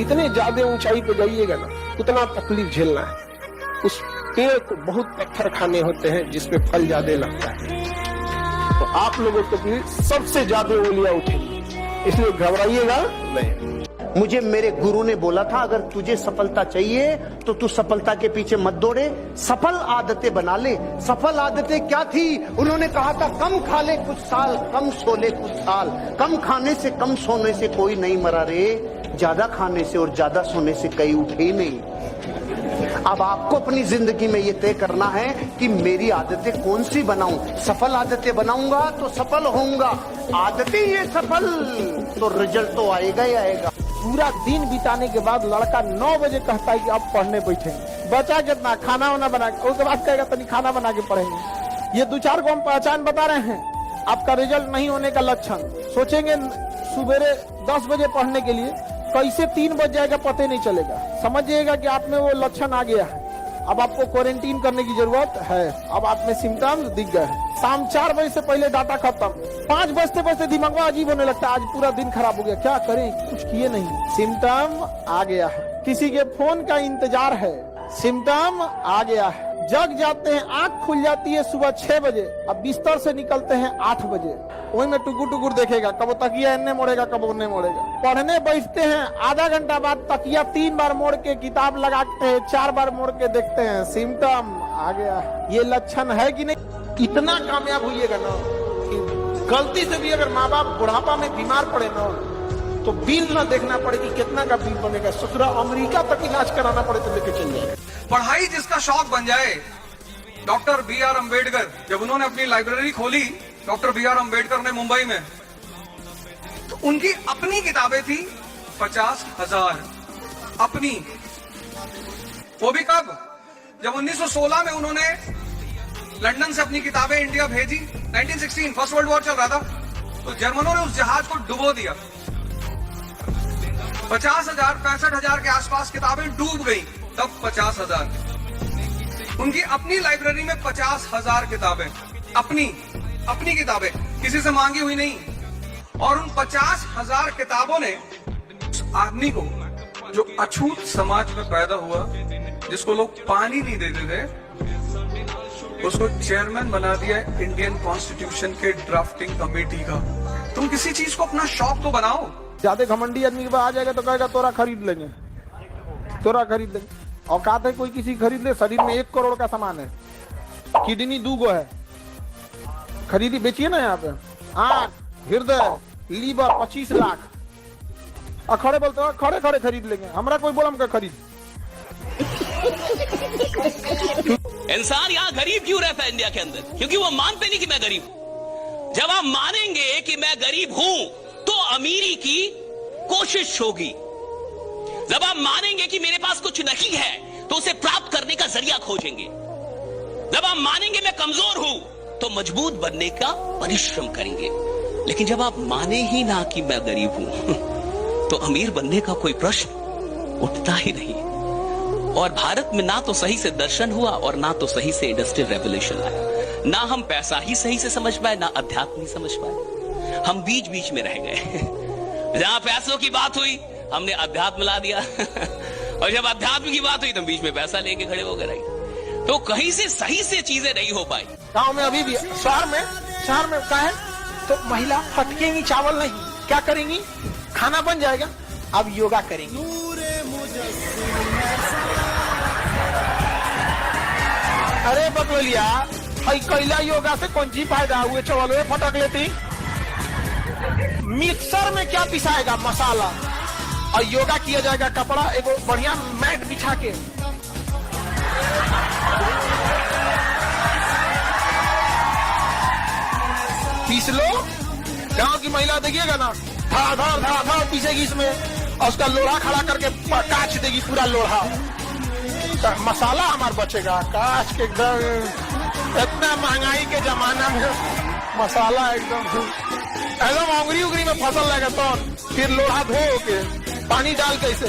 जितने ज्यादा ऊंचाई पे जाइएगा ना उतना तकलीफ झेलना है। उस पेड़ को बहुत पत्थर खाने होते हैं जिसपे फल ज्यादा लगता है। तो आप लोगों को भी सबसे ज्यादा उंगलियां उठेंगी, इसलिए घबराइएगा नहीं। मुझे मेरे गुरु ने बोला था, अगर तुझे सफलता चाहिए तो तू सफलता के पीछे मत दौड़े, सफल आदतें बना ले। सफल आदतें क्या थी? उन्होंने कहा था कम खा ले कुछ साल, कम सो ले कुछ साल। कम खाने से कम सोने से कोई नहीं मरा रे, ज्यादा खाने से और ज्यादा सोने से कई उठे ही नहीं। अब आपको अपनी जिंदगी में ये तय करना है कि मेरी आदतें कौन सी बनाऊं। सफल आदतें बनाऊंगा तो सफल होऊंगा, आदतें ये सफल तो रिजल्ट तो आएगा ही आएगा। पूरा दिन बिताने के बाद लड़का 9 बजे कहता है कि अब पढ़ने बैठेंगे। बचा कितना? खाना वाना बना के, उसके बाद कहेगा तनी खाना बना के पढ़ेंगे। ये 2-4 को हम पहचान बता रहे हैं आपका रिजल्ट नहीं होने का लक्षण। सोचेंगे सुबेरे 10 बजे पढ़ने के लिए, कैसे 3 बज जाएगा पता नहीं चलेगा। समझिएगा कि आप में वो लक्षण आ गया है। अब आपको क्वारंटीन करने की जरूरत है। अब आप में सिम्टम्स दिख गए हैं। शाम 4 बजे से पहले डाटा खत्म। 5 बजते बजते दिमाग में अजीब होने लगता है, आज पूरा दिन खराब हो गया, क्या करें, कुछ किए नहीं। सिम्टम आ गया है। किसी के फोन का इंतजार है, सिम्टम आ गया है। जग जाते हैं, आंख खुल जाती है सुबह 6 बजे, अब बिस्तर से निकलते हैं 8 बजे। वही में टुकुर देखेगा, कब तकिया इन्ने मोड़ेगा, कब उन्ने मोड़ेगा। पढ़ने बैठते हैं, आधा घंटा बाद तकिया 3 बार मोड़ के किताब लगाते हैं, 4 बार मोड़ के देखते हैं, सिम्टम आ गया। ये लक्षण है कि नहीं? इतना कामयाब हुईएगा ना कि गलती से भी अगर माँ बाप बुढ़ापा में बीमार पड़े ना तो बिल न देखना पड़े कि कितना का बिल बनेगा। ससुरा अमेरिका तक इलाज कराना पड़े तो लेके चल जाए। पढ़ाई जिसका शौक बन जाए। Doctor B.R. अम्बेडकर, जब उन्होंने अपनी लाइब्रेरी खोली, डॉक्टर B.R. अम्बेडकर ने मुंबई में, तो उनकी अपनी किताबें थी 50,000 अपनी। वो भी कब? जब 1916 में उन्होंने लंदन से अपनी किताबें इंडिया भेजी। 1916 फर्स्ट वर्ल्ड वॉर चल रहा था, तो जर्मनों ने उस जहाज को डुबो दिया। 50,000 65,000 के आसपास किताबें डूब गई। तब 50,000 उनकी अपनी लाइब्रेरी में 50,000 किताबें, अपनी किताबें, किसी से मांगी हुई नहीं। और उन 50,000 किताबों ने उस आदमी को, जो अछूत समाज में पैदा हुआ, जिसको लोग पानी नहीं देते थे, उसको चेयरमैन बना दिया इंडियन कॉन्स्टिट्यूशन के ड्राफ्टिंग कमेटी का। तुम किसी चीज को अपना शौक तो बनाओ। ज्यादा घमंडी आदमी के पास आ जाएगा तो कहेगा तोरा खरीद लेंगे, तोरा खरीद लेंगे। औकात है कोई किसी खरीद ले? शरीर में 1 करोड़ का सामान है, किडनी 2 गो है, खरीदी बेचिए ना यहाँ पे। आंख, हृदय, लीवर 25 लाख। और खड़े बोलते हो खड़े खड़े खरीद लेंगे। हमारा कोई बोला हम खरीद। इंसान यहाँ गरीब क्यों रहता है इंडिया के अंदर? क्योंकि वो मानते नहीं कि मैं गरीब हूं। जब आप मानेंगे कि मैं गरीब हूं तो अमीरी की कोशिश होगी। जब आप मानेंगे कि मेरे पास कुछ नहीं है तो उसे प्राप्त करने का जरिया खोजेंगे। जब आप मानेंगे मैं कमजोर हूं तो मजबूत बनने का परिश्रम करेंगे। लेकिन जब आप माने ही ना कि मैं गरीब हूं तो अमीर बनने का कोई प्रश्न उठता ही नहीं। और भारत में ना तो सही से दर्शन हुआ और ना तो सही से इंडस्ट्रियल रेवोल्यूशन आया। ना हम पैसा ही सही से समझ पाए, ना अध्यात्म ही समझ पाए। हम बीच बीच में रह गए। जहां पैसों की बात हुई हमने अध्यात्म ला दिया और जब अध्यात्म की बात हुई तो बीच में पैसा लेके खड़े हो गए। तो कहीं से सही से चीजें नहीं हो पाई। गांव में अभी भी, शहर में क्या है तो महिला फटकेंगी चावल नहीं, क्या करेंगी? खाना बन जाएगा, अब योगा करेंगी। अरे बकलोलिया, कैला योगा से कौन सी फायदा हुए? चावल फटक लेती। मिक्सर में क्या पिसाएगा? मसाला। और योगा किया जाएगा कपड़ा, एक बढ़िया मैट बिछा के। पीस लो। गांव की महिला देखिएगा ना, धड़ा पीसेगी इसमें, और उसका लोढ़ा खड़ा करके काट देगी पूरा लोढ़ा। मसाला हमार बचेगा काच के एकदम। इतना महंगाई के जमाना में मसाला एकदम उंगली में फसल लगा तो फिर लोढ़ा धो के पानी डाल के इसे